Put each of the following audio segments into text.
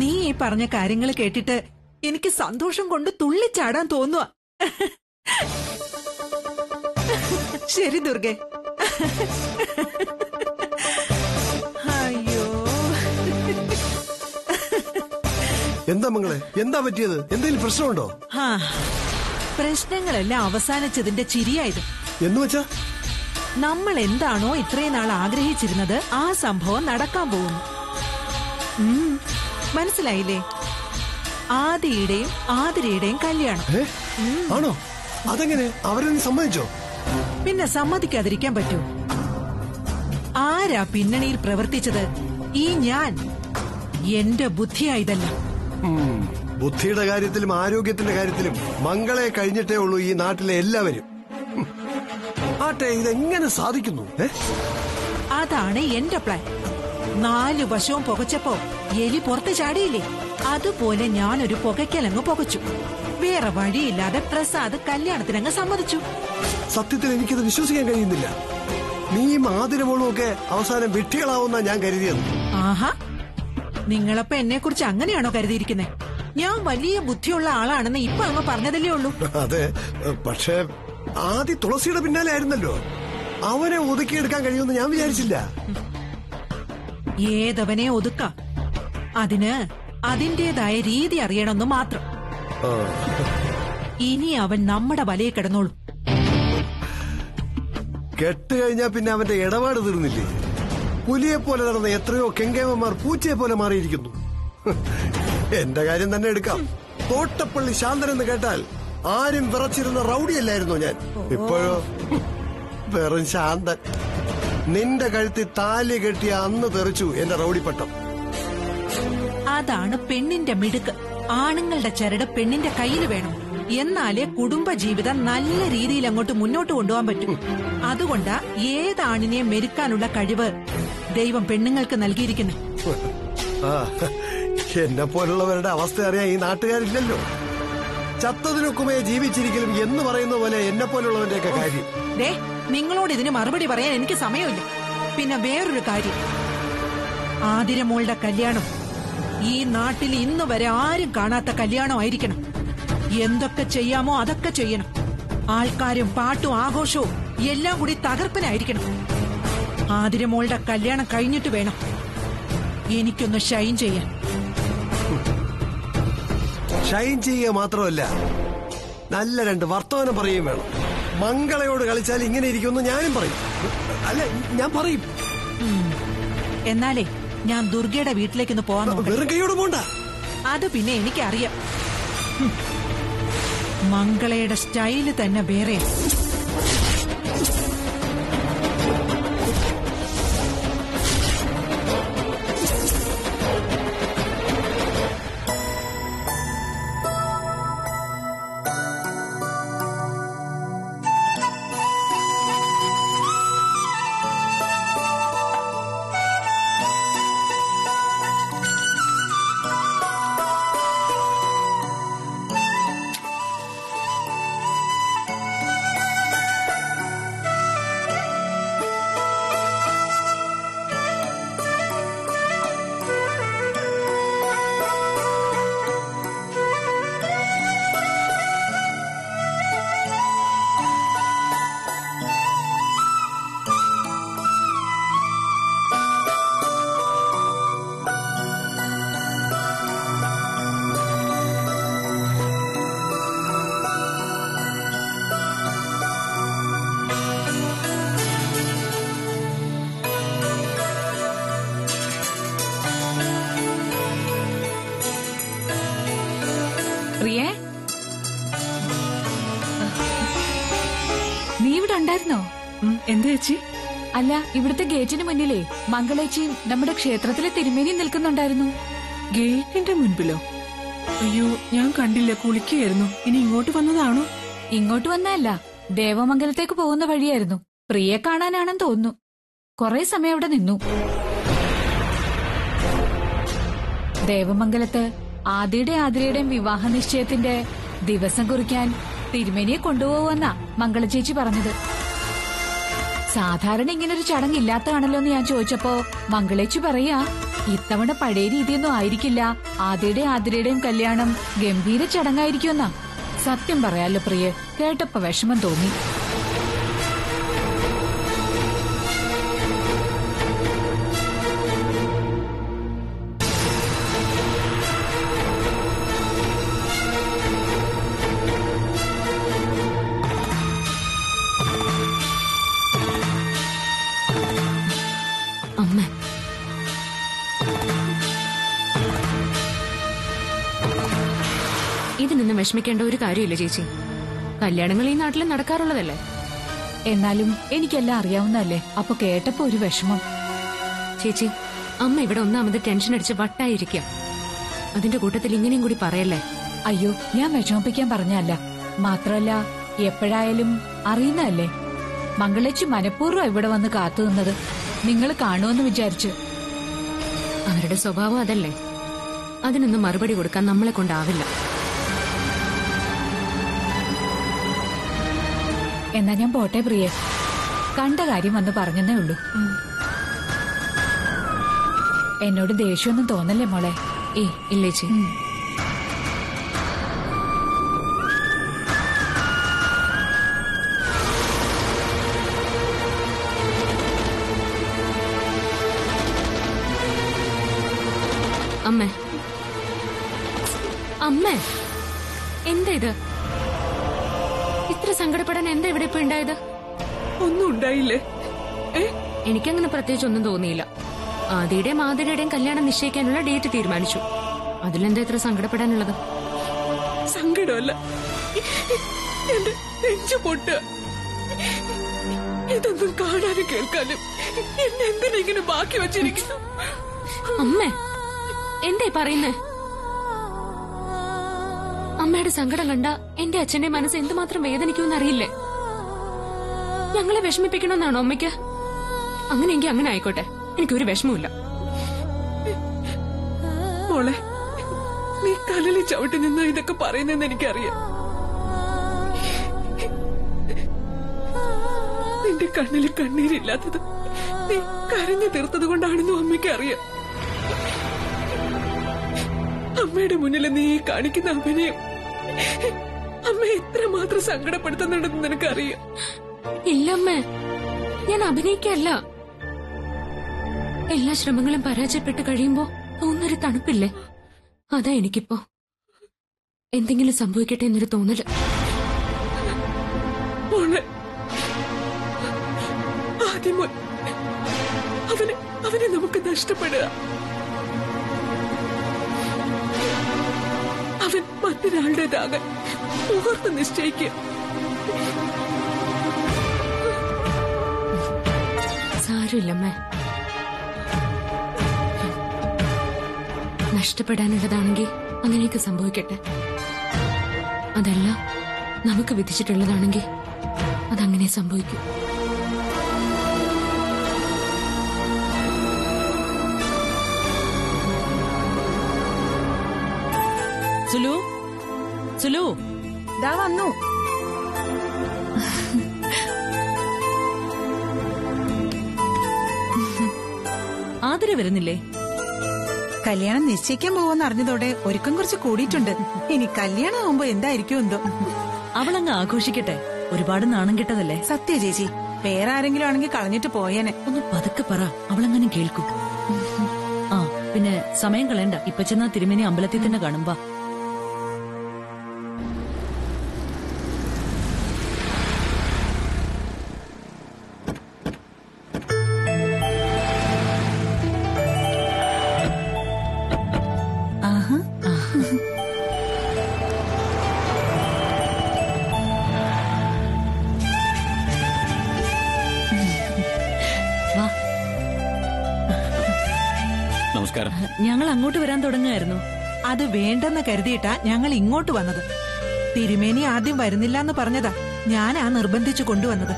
നീ ഈ പറഞ്ഞ കാര്യങ്ങൾ കേട്ടിട്ട് എനിക്ക് സന്തോഷം കൊണ്ട് തുള്ളിച്ചാടാൻ തോന്നുക. ശരി ദുർഗെ. അയ്യോ, എന്താ മങ്ങളെ, എന്താ പറ്റിയത്? എന്തെങ്കിലും പ്രശ്നമുണ്ടോ? പ്രശ്നങ്ങളെല്ലാം അവസാനിച്ചതിന്റെ ചിരിയായത്. എന്നുവെച്ചാ നമ്മൾ എന്താണോ ഇത്രയും നാൾ ആഗ്രഹിച്ചിരുന്നത് ആ സംഭവം നടക്കാൻ പോകുന്നു. മനസ്സിലായില്ലേ? ആദിയുടെയും ആതിരയുടെയും കല്യാണം. ആണോ? അതെങ്ങനെ? അവരെന്നെ സമ്മതിച്ചോ? പിന്നെ സമ്മതിക്കാതിരിക്കാൻ പറ്റൂ? ആരാ പിന്നണിയിൽ പ്രവർത്തിച്ചത്? ഈ ഞാൻ. എന്റെ ബുദ്ധിയായതല്ല. ബുദ്ധിയുടെ കാര്യത്തിലും ആരോഗ്യത്തിന്റെ കാര്യത്തിലും മംഗളെ കഴിഞ്ഞിട്ടേ ഉള്ളൂ ഈ നാട്ടിലെ എല്ലാവരും. ആട്ടെ, ഇതെങ്ങനെ സാധിക്കുന്നു? അതാണ് എന്റെ പ്ലാൻ. 4 വശവും പുകച്ചപ്പോ എലി പുറത്ത് ചാടിയില്ലേ, അതുപോലെ ഞാനൊരു പുകയ്ക്കലങ്ങ് പുകച്ചു. വേറെ വഴിയില്ലാതെ പ്രസാദ് കല്യാണത്തിനങ്ങ് സമ്മതിച്ചു. സത്യത്തിൽ എനിക്കത് വിശ്വസിക്കാൻ കഴിയുന്നില്ല. നീയും ആതിരമോളും ഒക്കെ അവസാനം വിഡ്ഢികളാവുന്ന ഞാൻ കരുതിയത്. ആഹാ, നിങ്ങളപ്പോ എന്നെ കുറിച്ച് അങ്ങനെയാണോ കരുതിയിരിക്കുന്നത്? ഞാൻ വലിയ ബുദ്ധിയുള്ള ആളാണെന്ന് ഇപ്പൊ അങ്ങ് പറഞ്ഞതല്ലേ ഉള്ളൂ. അതെ, പക്ഷേ ആദ്യ തുളസിയുടെ പിന്നാലെ ആയിരുന്നല്ലോ. അവനെ ഒതുക്കിയെടുക്കാൻ കഴിയുമെന്ന് ഞാൻ വിചാരിച്ചില്ല. ഏതവനെ ഒതുക്കാം, അതിന് അതിന്റേതായ രീതി അറിയണമെന്ന് മാത്രം. ഇനി അവൻ നമ്മുടെ വലയെ കിടന്നോളൂ. കെട്ടുകഴിഞ്ഞാ പിന്നെ അവന്റെ ഇടപാട് തീർന്നില്ലേ? പുലിയെ പോലെ നടന്ന എത്രയോ കെങ്കേമന്മാർ പൂച്ചയെ പോലെ മാറിയിരിക്കുന്നു. എന്റെ കാര്യം തന്നെ എടുക്കാം. തോട്ടപ്പള്ളി ശാന്തൻ എന്ന് കേട്ടാൽ ആരും വിറച്ചിരുന്ന റൌഡിയല്ലായിരുന്നോ ഞാൻ? ഇപ്പോഴോ വെറും ശാന്തൻ. നിന്റെ കഴുത്തിൽ താലി കെട്ടിയ അന്ന് തെറിച്ചു എന്റെ റൌഡിപ്പട്ടം. അതാണ് പെണ്ണിന്റെ മിടുക്ക്. ആണുങ്ങളുടെ ചരട് പെണ്ണിന്റെ കയ്യിൽ വേണം. എന്നാലേ കുടുംബജീവിതം നല്ല രീതിയിൽ അങ്ങോട്ട് മുന്നോട്ട് കൊണ്ടുപോകാൻ പറ്റും. അതുകൊണ്ടാ ഏതാണിനെയും മെരുക്കാനുള്ള കഴിവ് ദൈവം പെണ്ണുങ്ങൾക്ക് നൽകിയിരിക്കുന്നു. എന്നെ പോലുള്ളവരുടെ അവസ്ഥ അറിയാൻ ഈ നാട്ടുകാരില്ലല്ലോ. ചത്തതിനൊക്കുമേ ജീവിച്ചിരിക്കലും എന്ന് പറയുന്ന പോലെ എന്നെ പോലുള്ളവന്റെയൊക്കെ കാര്യം. നിങ്ങളോട് ഇതിന് മറുപടി പറയാൻ എനിക്ക് സമയമില്ല. പിന്നെ വേറൊരു കാര്യം, ആതിരമോളുടെ കല്യാണം ഈ നാട്ടിൽ ഇന്ന് വരെ ആരും കാണാത്ത കല്യാണമായിരിക്കണം. എന്തൊക്കെ ചെയ്യാമോ അതൊക്കെ ചെയ്യണം. ആൾക്കാരും പാട്ടും ആഘോഷവും എല്ലാം കൂടി തകർപ്പനായിരിക്കണം. ആതിരമോളുടെ കല്യാണം കഴിഞ്ഞിട്ട് വേണം എനിക്കൊന്ന് ഷൈൻ ചെയ്യാൻ. ഷൈൻ ചെയ്യുക മാത്രമല്ല, നല്ല 2 വർത്തമാനം പറയുകയും വേണം. മംഗളയോട് കളിച്ചാൽ ഇങ്ങനെ ഇരിക്കുമെന്ന് ഞാനും പറയും. അല്ല, ഞാൻ പറയും. എന്നാലേ ഞാൻ ദുർഗയുടെ വീട്ടിലേക്കൊന്ന് പോവാൻ നോക്കാം. വെറും കൈയോട് പോണ്ട. അത് പിന്നെ എനിക്കറിയാം. മംഗളയുടെ സ്റ്റൈല് തന്നെ വേറെ. പ്രിയേ, നീ ഇവിടെ ഉണ്ടായിരുന്നോ? എന്താ ചേച്ചി? അല്ല, ഇവിടുത്തെ ഗേറ്റിന് മുന്നിലേ മംഗളേച്ചിയും നമ്മുടെ ക്ഷേത്രത്തിലെ തിരുമേനിയും നിൽക്കുന്നുണ്ടായിരുന്നു. ഗേറ്റിന്റെ മുൻപിലോ? അയ്യോ, ഞാൻ കണ്ടില്ല, കുളിക്കുകയായിരുന്നു. ഇനി ഇങ്ങോട്ട് വന്നതാണോ? ഇങ്ങോട്ട് വന്നതല്ല, ദേവമംഗലത്തേക്ക് പോകുന്ന വഴിയായിരുന്നു. പ്രിയെ കാണാനാണെന്ന് തോന്നുന്നു. കുറെ സമയം അവിടെ നിന്നു. ദേവമംഗലത്ത് ആദിയുടെയും വിവാഹ നിശ്ചയത്തിന്റെ ദിവസം കുറിക്കാൻ തിരുമേനിയെ കൊണ്ടുപോകുമെന്നാ മംഗളചേച്ചി പറഞ്ഞത്. സാധാരണ ഇങ്ങനൊരു ചടങ്ങില്ലാത്തതാണല്ലോ എന്ന് ഞാൻ ചോദിച്ചപ്പോ മംഗളേച്ചി പറയാ ഇത്തവണ പഴയ രീതിയൊന്നും ആയിരിക്കില്ല. ആതിരയുടെയും കല്യാണം ഗംഭീര ചടങ്ങായിരിക്കുമെന്നാ. സത്യം പറയാലോ പ്രിയ, കേട്ടപ്പോ വിഷമം തോന്നി. അമ്മ, ഇതിനൊന്നും വിഷമിക്കേണ്ട ഒരു കാര്യമില്ല ചേച്ചി. കല്യാണങ്ങൾ ഈ നാട്ടിൽ നടക്കാറുള്ളതല്ലേ. എന്നാലും എനിക്കെല്ലാം അറിയാവുന്നതല്ലേ, അപ്പൊ കേട്ടപ്പോ ഒരു വിഷമം. ചേച്ചി, അമ്മ ഇവിടെ ഒന്നാമത് ടെൻഷൻ അടിച്ച് വട്ടായിരിക്കാം. അതിന്റെ കൂട്ടത്തിൽ ഇങ്ങനെയും കൂടി പറയല്ലേ. അയ്യോ, ഞാൻ വിഷമിപ്പിക്കാൻ പറഞ്ഞല്ല. മാത്രല്ല എപ്പോഴായാലും അറിയുന്നതല്ലേ, മംഗളേച്ചി മനഃപൂർവ്വം ഇവിടെ വന്ന് കാത്തു നിന്നത് നിങ്ങൾ കാണുമെന്ന് വിചാരിച്ചു. അവരുടെ സ്വഭാവം അതല്ലേ. അതിനൊന്നും മറുപടി കൊടുക്കാൻ നമ്മളെ കൊണ്ടാവില്ല. എന്നാ ഞാൻ പോട്ടെ പ്രിയെ, കണ്ട കാര്യം വന്ന് പറഞ്ഞെന്നേ ഉള്ളൂ. എന്നോട് ദേഷ്യമൊന്നും തോന്നല്ലേ മോളെ? ഇല്ലേച്ചി. അമ്മേ, അമ്മേ, എന്താ ഇത്? ഇത്ര സങ്കടപ്പെടാൻ എന്താ ഇവിടെ ഇപ്പൊ ഉണ്ടായത്? ഒന്നും ഉണ്ടായില്ലേ? എനിക്കങ്ങനെ പ്രത്യേകിച്ച് ഒന്നും തോന്നിയില്ല. ആതിരയുടെയും കല്യാണം നിശ്ചയിക്കാനുള്ള ഡേറ്റ് തീരുമാനിച്ചു. അതിലെന്താ ഇത്ര സങ്കടപ്പെടാനുള്ളത്? സങ്കടമല്ല, എന്റെ നെഞ്ചു പൊട്ട്. ഇതൊന്നും കാണാനും കേൾക്കാനും എന്നെ എന്തിനാ ഇങ്ങനെ ബാക്കി വച്ചിരിക്കുന്നു? അമ്മേ, എന്താ പറയുന്നേ? അമ്മയുടെ സങ്കടം കണ്ട എന്റെ അച്ഛന്റെ മനസ്സ് എന്തുമാത്രം വേദനിക്കുമെന്ന് അറിയില്ലേ? ഞങ്ങളെ വിഷമിപ്പിക്കണമെന്നാണോ അമ്മയ്ക്ക്? അങ്ങനെയെങ്കിൽ അങ്ങനെ ആയിക്കോട്ടെ, എനിക്കൊരു വിഷമമില്ല. മോളെ, നീ കലലി ചവിട്ടി നിന്ന് ഇതൊക്കെ പറയുന്നെന്ന് എനിക്കറിയാം. നിന്റെ കണ്ണിൽ കണ്ണീരില്ലാത്തത് നീ കരഞ്ഞു തീർത്തത് കൊണ്ടാണെന്നും അമ്മയ്ക്ക് അറിയാം. അമ്മയുടെ മുന്നിൽ നീ കാണിക്കുന്ന അഭിനയം അമ്മ എത്രമാത്രം സങ്കടപ്പെടുത്തുന്നുണ്ടെന്ന് നിനക്കറിയാം. ഇല്ലമ്മേ, ഞാൻ അഭിനയിക്കല്ല. എല്ലാ ശ്രമങ്ങളും പരാജയപ്പെട്ട് കഴിയുമ്പോ തോന്നൊരു തണുപ്പില്ലേ, അതാ എനിക്കിപ്പോ. എന്തെങ്കിലും സംഭവിക്കട്ടെ എന്നൊരു തോന്നല്. ആദ്യം അവനെ നമുക്ക് നഷ്ടപ്പെടുക. അവൻ മറ്റൊരാളുടേതാകാൻ മുഹൂർത്തം നിശ്ചയിക്കുക. സാരമില്ലമ്മേ, നഷ്ടപ്പെടാനുള്ളതാണെങ്കിൽ അങ്ങനെയൊക്കെ സംഭവിക്കട്ടെ. അതല്ല നമുക്ക് വിധിച്ചിട്ടുള്ളതാണെങ്കിൽ അതങ്ങനെ സംഭവിക്കും. സുലു, സുലു, ദാ വന്നു. ആതിര വരുന്നില്ലേ? കല്യാണം നിശ്ചയിക്കാൻ പോവെന്ന് അറിഞ്ഞതോടെ ഒരുക്കം കുറച്ച് കൂടിയിട്ടുണ്ട്. ഇനി കല്യാണം ആവുമ്പോ എന്തായിരിക്കും എന്തോ. അവളങ്ങ് ആഘോഷിക്കട്ടെ, ഒരുപാട് നാണം കെട്ടതല്ലേ. സത്യ ചേച്ചി, വേറെ ആരെങ്കിലും ആണെങ്കിൽ കളഞ്ഞിട്ട് പോയേനെ. ഒന്ന് പതുക്കെ പറ, അവളങ്ങനെ കേൾക്കും. ആ പിന്നെ സമയം കളയണ്ട, ഇപ്പൊ ചെന്നാ തിരുമേനി അമ്പലത്തിൽ തന്നെ കാണുമ്പോ. നമസ്കാരം. ഞങ്ങൾ അങ്ങോട്ട് വരാൻ തുടങ്ങുകയായിരുന്നു. അത് വേണ്ടെന്ന് കരുതിയിട്ടാ ഞങ്ങൾ ഇങ്ങോട്ട് വന്നത്. തിരുമേനി ആദ്യം വരുന്നില്ല എന്ന് പറഞ്ഞതാ, ഞാനാ നിർബന്ധിച്ചു കൊണ്ടുവന്നത്.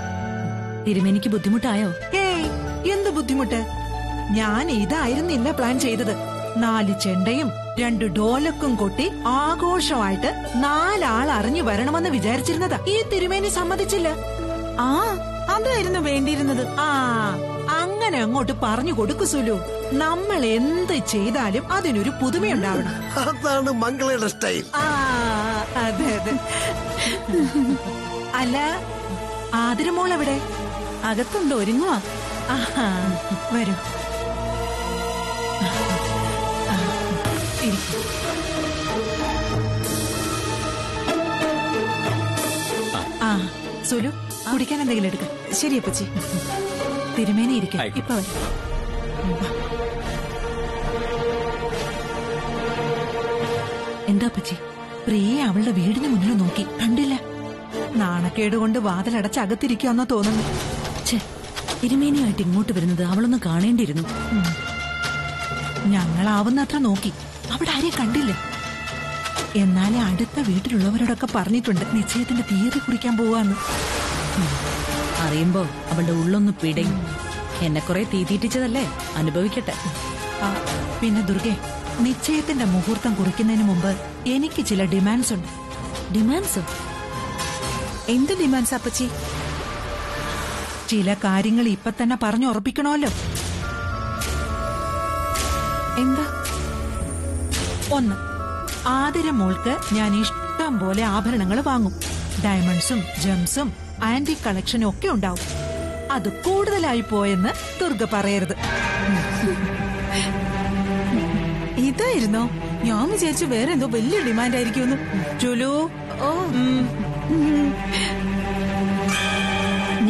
തിരുമേനിക്ക് ബുദ്ധിമുട്ടായോ? ഏയ്, എന്ത് ബുദ്ധിമുട്ട്? ഞാൻ ഇതായിരുന്നില്ല പ്ലാൻ ചെയ്തത്. 4 ചെണ്ടയും 2 ഡോലക്കും കൊട്ടി ആഘോഷമായിട്ട് 4 ആൾ അറിഞ്ഞു വരണമെന്ന് വിചാരിച്ചിരുന്നതാ. ഈ തിരുമേനി സമ്മതിച്ചില്ല. അതായിരുന്നു വേണ്ടിയിരുന്നത്. അങ്ങനെ അങ്ങനെ അങ്ങോട്ട് പറഞ്ഞു കൊടുക്കു സുലു. നമ്മൾ എന്ത് ചെയ്താലും അതിനൊരു പുതുമയുണ്ടാവണം. അതാണ് മംഗളയുടെ സ്റ്റൈൽ. അതെ അതെ. അല്ല, ആതിരമോൾ എവിടെ? അകത്തുണ്ട്, ഒരുങ്ങുവാ. വരൂ. സുലു, കുടിക്കാൻ എന്തെങ്കിലും എടുക്ക. ശരി അപ്പച്ചി. തിരുമേനി ഇരിക്കാം. ഇപ്പൊ വരും. എന്താ അപ്പച്ചി? പ്രിയെ അവളുടെ വീടിന് മുന്നിൽ നോക്കി കണ്ടില്ല. നാണക്കേടുകൊണ്ട് വാതിലടച്ച് അകത്തിരിക്കാന്നോ തോന്നുന്നു. തിരുമേനിയായിട്ട് ഇങ്ങോട്ട് വരുന്നത് അവളൊന്ന് കാണേണ്ടിയിരുന്നു. ഞങ്ങളാവുന്നത്ര നോക്കി, അവിടെ ആരെയും കണ്ടില്ല. എന്നാലേ അടുത്ത വീട്ടിലുള്ളവരോടൊക്കെ പറഞ്ഞിട്ടുണ്ട് നിശ്ചയത്തിന്റെ തീയതി കുറിക്കാൻ പോവാന്ന്. അറിയുമ്പോ അവളുടെ ഉള്ളൊന്ന് പിടയും. എന്നെ കുറെ തീറ്റിച്ചതല്ലേ, അനുഭവിക്കട്ടെ. പിന്നെ ദുർഗെ, നിശ്ചയത്തിന്റെ മുഹൂർത്തം കുറിക്കുന്നതിന് മുമ്പ് എനിക്ക് ചില ഡിമാൻഡ്സ് ഉണ്ട്. ഡിമാൻഡ്സോ? എന്ത് ഡിമാൻഡ്സ് അപ്പച്ചി? ചില കാര്യങ്ങൾ ഇപ്പൊ തന്നെ പറഞ്ഞു ഉറപ്പിക്കണമല്ലോ. എന്താ? ഒന്ന്, ആതിരമോൾക്ക് ഞാൻ ഇഷ്ടം പോലെ ആഭരണങ്ങൾ വാങ്ങും. ഡയമണ്ട്സും ജെംസും ആന്റിക് കളക്ഷനും ഒക്കെ ഉണ്ടാവും. അത് കൂടുതലായി പോയെന്ന് ദുർഗ പറയരുത്. ഇതായിരുന്നോ? ഞാൻ വിചാരിച്ചു വേറെ എന്തോ വലിയ ഡിമാൻഡ് ആയിരിക്കുമെന്ന്. ചുലു,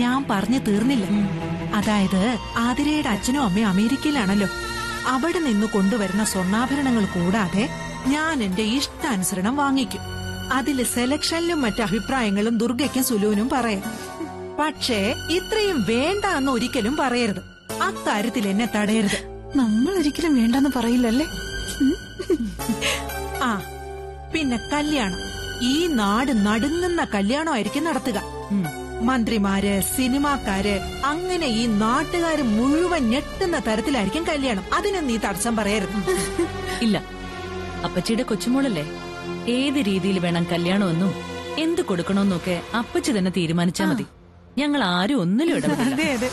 ഞാൻ പറഞ്ഞു തീർന്നില്ല. അതായത് ആതിരയുടെ അച്ഛനും അമ്മയും അമേരിക്കയിലാണല്ലോ. അവിടെ നിന്ന് കൊണ്ടുവരുന്ന സ്വർണ്ണാഭരണങ്ങൾ കൂടാതെ ഞാൻ എന്റെ ഇഷ്ടാനുസരണം വാങ്ങിക്കും. അതില് സെലക്ഷനിലും മറ്റു അഭിപ്രായങ്ങളും ദുർഗയ്ക്കും സുലുവിനും പറയാം. പക്ഷേ ഇത്രയും വേണ്ട എന്ന് ഒരിക്കലും പറയരുത്. അക്കാര്യത്തിൽ എന്നെ തടയരുത്. നമ്മൾ ഒരിക്കലും വേണ്ടെന്ന് പറയില്ലല്ലേ? പിന്നെ കല്യാണം, ഈ നാട് നടുങ്ങുന്ന കല്യാണമായിരിക്കും നടത്തുക. മന്ത്രിമാര്, സിനിമാക്കാര്, അങ്ങനെ ഈ നാട്ടുകാര് മുഴുവൻ ഞെട്ടുന്ന തരത്തിലായിരിക്കും കല്യാണം. അതിന് നീ തടസ്സം പറയരുത്. ഇല്ല, അപ്പച്ചിയുടെ കൊച്ചുമോളല്ലേ, ഏത് രീതിയിൽ വേണം കല്യാണമെന്നും എന്ത് കൊടുക്കണമെന്നൊക്കെ അപ്പച്ചി തന്നെ തീരുമാനിച്ചാ മതി. ഞങ്ങൾ ആരും ഒന്നിലും ഇടപെടില്ല. അതെ അതെ.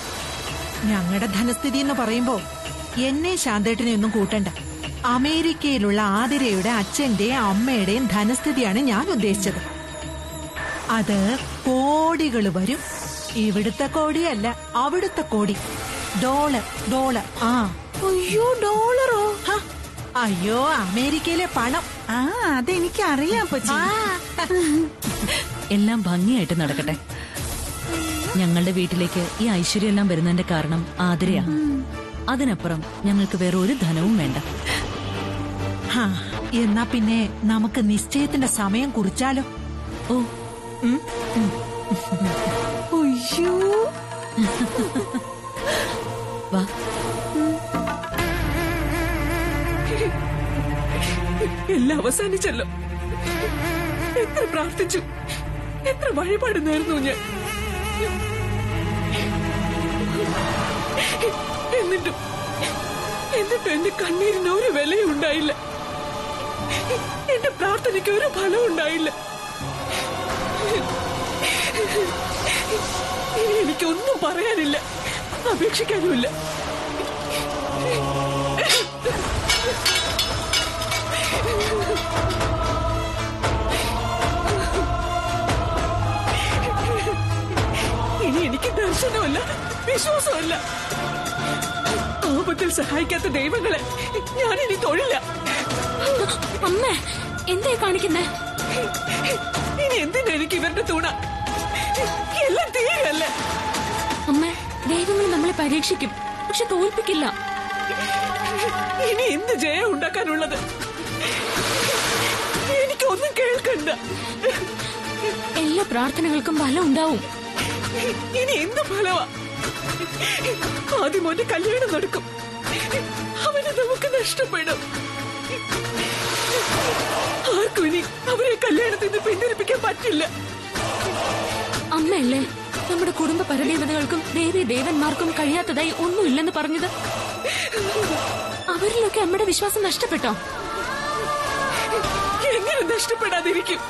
ഞങ്ങളുടെ ധനസ്ഥിതി എന്ന് പറയുമ്പോ എന്നെ ശാന്തേട്ടനെ ഒന്നും കൂട്ടണ്ട. അമേരിക്കയിലുള്ള ആതിരയുടെ അച്ഛന്റെയും അമ്മയുടെയും ധനസ്ഥിതിയാണ് ഞാൻ ഉദ്ദേശിച്ചത്. അത് കോടികൾ വരും. ഇവിടുത്തെ കോടിയല്ല, അവിടുത്തെ കോടി. ഡോളർ. അയ്യോ, ഡോളറോ? അയ്യോ, അമേരിക്കയിലെ പണം. അതെനിക്ക് അറിയാം അപ്പച്ചി. എല്ലാം ഭംഗിയായിട്ട് നടക്കട്ടെ. ഞങ്ങളുടെ വീട്ടിലേക്ക് ഈ ഐശ്വര്യം എല്ലാം വരുന്നതിന്റെ കാരണം ആതിരയാ. അതിനപ്പുറം ഞങ്ങൾക്ക് വേറെ ഒരു ധനവും വേണ്ട. എന്നാ പിന്നെ നമുക്ക് നിശ്ചയത്തിന്റെ സമയം കുറിച്ചാലോ? അയ്യോ, വാ. എല്ലാം അവസാനിച്ചല്ലോ. എത്ര പ്രാർത്ഥിച്ചു, എത്ര വഴിപാട് നേർന്നു ഞാൻ. എന്നിട്ടും എന്റെ കണ്ണീരിന് ഒരു വിലയും ഉണ്ടായില്ല. എന്റെ പ്രാർത്ഥനയ്ക്ക് ഒരു ഫലവും ഉണ്ടായില്ല. ഇനി എനിക്കൊന്നും പറയാനില്ല, അപേക്ഷിക്കാനുമില്ല. ഇനി എനിക്ക് ദർശനമല്ല, വിശ്വാസമല്ല. ആപത്തിൽ സഹായിക്കാത്ത ദൈവങ്ങളെ ഞാനിനി തൊഴില്ല. അമ്മേ, എന്തായി കാണിക്കുന്നേ? ഇനി എന്തിനാ എനിക്ക് ഇവരുടെ തൂണ? എല്ലാം തീരല്ല. അമ്മേ, ദൈവങ്ങൾ നമ്മളെ പരീക്ഷിക്കും, പക്ഷെ തോൽപ്പിക്കില്ല. ഇനി എന്ത് ജയം ഉണ്ടാക്കാനുള്ളത്? എനിക്കൊന്നും കേൾക്കണ്ട. എല്ലാ പ്രാർത്ഥനകൾക്കും ഫലം ഉണ്ടാവും. ഇനി എന്ത് ഫലമാ? ആദ്യം മോന്റെ കല്യാണം നടക്കും, അവനെ നമുക്ക് നഷ്ടപ്പെടും. ആർക്കും ഇനി അവരെ കല്യാണത്തിൽ നിന്ന് പിന്തിരിപ്പിക്കാൻ പറ്റില്ല. അമ്മയല്ലേ നമ്മുടെ കുടുംബ പരദേവതകൾക്കും ദേവി ദേവന്മാർക്കും കഴിയാത്തതായി ഒന്നുമില്ലെന്ന് പറഞ്ഞത്? അവരിലൊക്കെ അമ്മയുടെ വിശ്വാസം നഷ്ടപ്പെട്ടോ? എങ്ങനെ നഷ്ടപ്പെടാതിരിക്കും?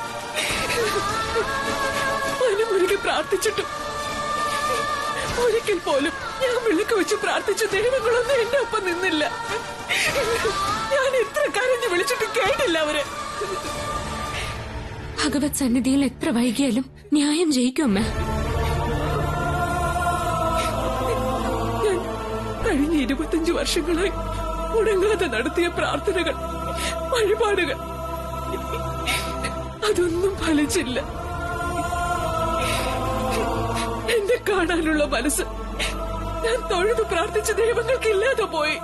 അനുമുരുകി പ്രാർത്ഥിച്ചിട്ടും ഒരിക്കൽ പോലും ഞാൻ വിളക്ക് വെച്ച് പ്രാർത്ഥിച്ച ദൈവങ്ങളൊന്നും എന്റെ ഒപ്പം നിന്നില്ല. ഞാൻ എത്ര കരഞ്ഞു വിളിച്ചിട്ട് കേട്ടില്ല അവര്. ഭഗവത് സന്നിധിയിൽ എത്ര വൈകിയാലും ന്യായം ജയിക്കും അമ്മ. ഞാൻ കഴിഞ്ഞ 25 വർഷങ്ങളായി മുടങ്ങാതെ നടത്തിയ പ്രാർത്ഥനകൾ, വഴിപാടുകൾ, അതൊന്നും ഫലിച്ചില്ല. എന്നെ കാണാനുള്ള മനസ്സ് ഞാൻ തൊഴുതു പ്രാർത്ഥിച്ച ദൈവങ്ങൾക്ക് ഇല്ലാതെ പോയി.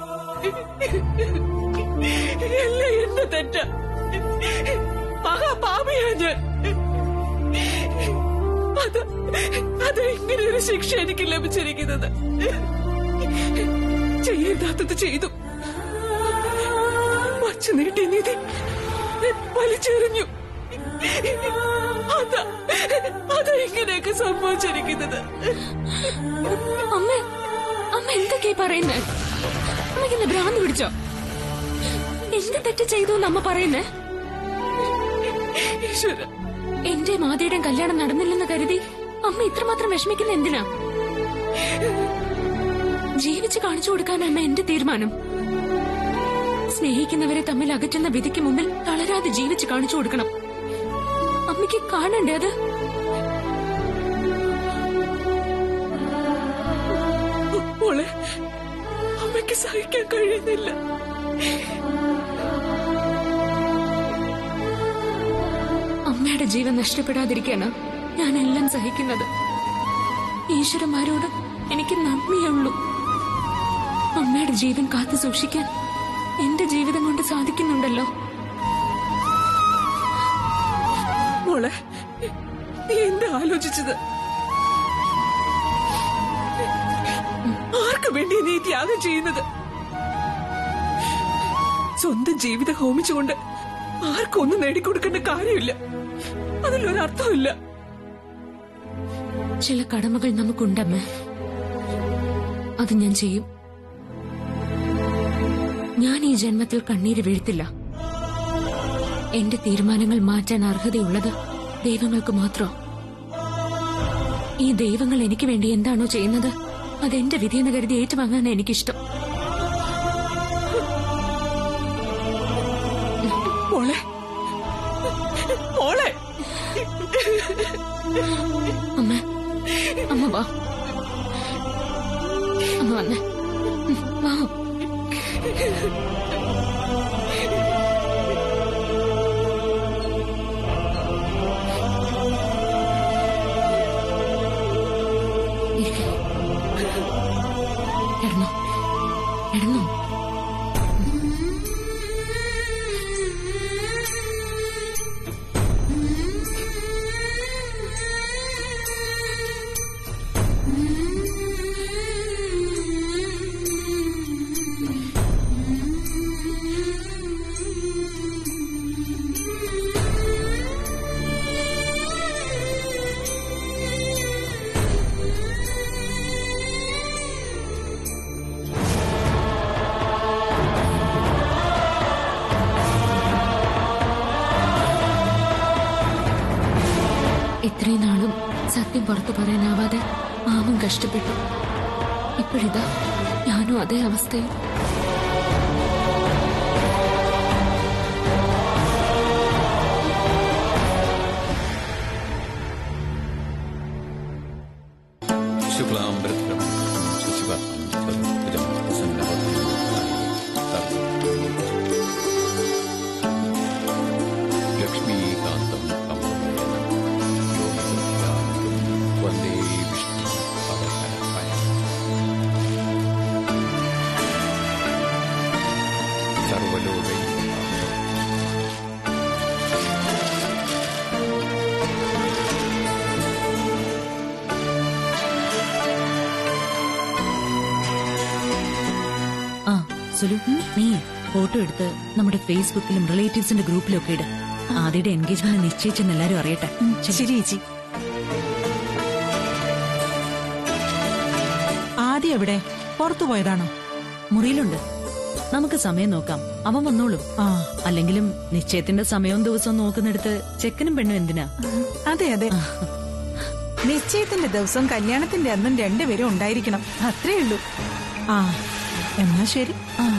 എല്ലാം എന്നെ തെറ്റ. മഹാപാപിയാ ഞാൻ. അതെങ്ങനെയൊരു ശിക്ഷ എനിക്ക് ലഭിച്ചിരിക്കുന്നത്. ചെയ്യരുതാത്തത് ചെയ്തു. വച്ചു നീട്ടിയ നീതി വലിച്ചെറിഞ്ഞു. അതെങ്ങനെയൊക്കെ സംഭവിച്ചിരിക്കുന്നത്. അമ്മ അമ്മ എന്തൊക്കെയാ പറയുന്നേ? അമ്മയ്ക്കെന്നെ ഭ്രാന്ത് പിടിച്ചോ? എന്ത് തെറ്റ് ചെയ്തു അമ്മ പറയുന്നേ? ഈശ്വര, എന്റെ മാതയുടെയും കല്യാണം നടന്നില്ലെന്ന് കരുതി അമ്മ ഇത്രമാത്രം വിഷമിക്കുന്ന എന്തിനാ? ജീവിച്ച് കാണിച്ചു കൊടുക്കാൻ അമ്മ എന്റെ തീരുമാനം. സ്നേഹിക്കുന്നവരെ തമ്മിൽ അകറ്റുന്ന വിധിക്ക് മുമ്പിൽ തളരാതെ ജീവിച്ച് കാണിച്ചു കൊടുക്കണം. അമ്മയ്ക്ക് കാണണ്ടേ അത്? മോളെ, അമ്മയ്ക്ക് സഹിക്കാൻ കഴിയുന്നില്ല. അമ്മയുടെ ജീവൻ നഷ്ടപ്പെടാതിരിക്കാണ് ഞാനെല്ലാം സഹിക്കുന്നത്. ഈശ്വരന്മാരോട് എനിക്ക് നന്ദിയേ ഉള്ളൂ. അമ്മയുടെ ജീവൻ കാത്തു സൂക്ഷിക്കാൻ എന്റെ ജീവിതം കൊണ്ട് സാധിക്കുന്നുണ്ടല്ലോ. മോളെ, നീ എന്താ ആലോചിച്ചത്? ആർക്കു വേണ്ടി നീ ത്യാഗം ചെയ്യുന്നത്? സ്വന്തം ജീവിതം ഹോമിച്ചുകൊണ്ട് ആർക്കും ഒന്നും നേടിക്കൊടുക്കേണ്ട കാര്യമില്ല. അതിലൊരർത്ഥമില്ല. ചില കടമകൾ നമുക്കുണ്ടമ്മ, അത് ഞാൻ ചെയ്യും. ഞാൻ ഈ ജന്മത്തിൽ കണ്ണീര് വീഴ്ത്തില്ല. എന്റെ തീരുമാനങ്ങൾ മാറ്റാൻ അർഹതയുള്ളത് ദൈവങ്ങൾക്ക് മാത്രം. ഈ ദൈവങ്ങൾ എനിക്ക് വേണ്ടി എന്താണോ ചെയ്യുന്നത് അതെന്റെ വിധിയെന്ന് കരുതി ഏറ്റുവാങ്ങാൻ എനിക്കിഷ്ടം. മോളെ, മോളെ, അമ്മ, അമ്മ വാ, അമ്മ വന്നേ, വാ. ഇടണോ ഇടണോ? ഇത്രയും നാളും സത്യം പുറത്തു പറയാനാവാതെ മാമൻ കഷ്ടപ്പെട്ടു. ഇപ്പോഴിതാ ഞാനും അതേ അവസ്ഥയിൽ. ശുക്ലാംബരധരം ലക്ഷ്മീകാന്തം വന്ദേ വിഷ്ണു പവനപയ സർവലോകൈ. ആ സുലു, നീ ഫോട്ടോ എടുത്ത് നമ്മുടെ ഫേസ്ബുക്കിലും റിലേറ്റീവ്സിന്റെ ഗ്രൂപ്പിലും ഒക്കെ ഇട്. ആദ്യയുടെ എൻഗേജ്മെന്റ് നിശ്ചയിച്ചെന്ന് എല്ലാരും അറിയട്ടെ. ശരി ചേച്ചി. ആദ്യം എവിടെ? പുറത്തു പോയതാണോ? മുറിയിലുണ്ട്. നമുക്ക് സമയം നോക്കാം, അവൻ വന്നോളും. അല്ലെങ്കിലും നിശ്ചയത്തിന്റെ സമയവും ദിവസവും നോക്കുന്നിടത്ത് ചെക്കനും പെണ്ണും എന്തിനാ? അതെ അതെ. നിശ്ചയത്തിന്റെ ദിവസം കല്യാണത്തിന്റെ അന്നും രണ്ടുപേരും ഉണ്ടായിരിക്കണം. അത്രേ ഉള്ളൂ. ആ എന്നാ ശരി. ആ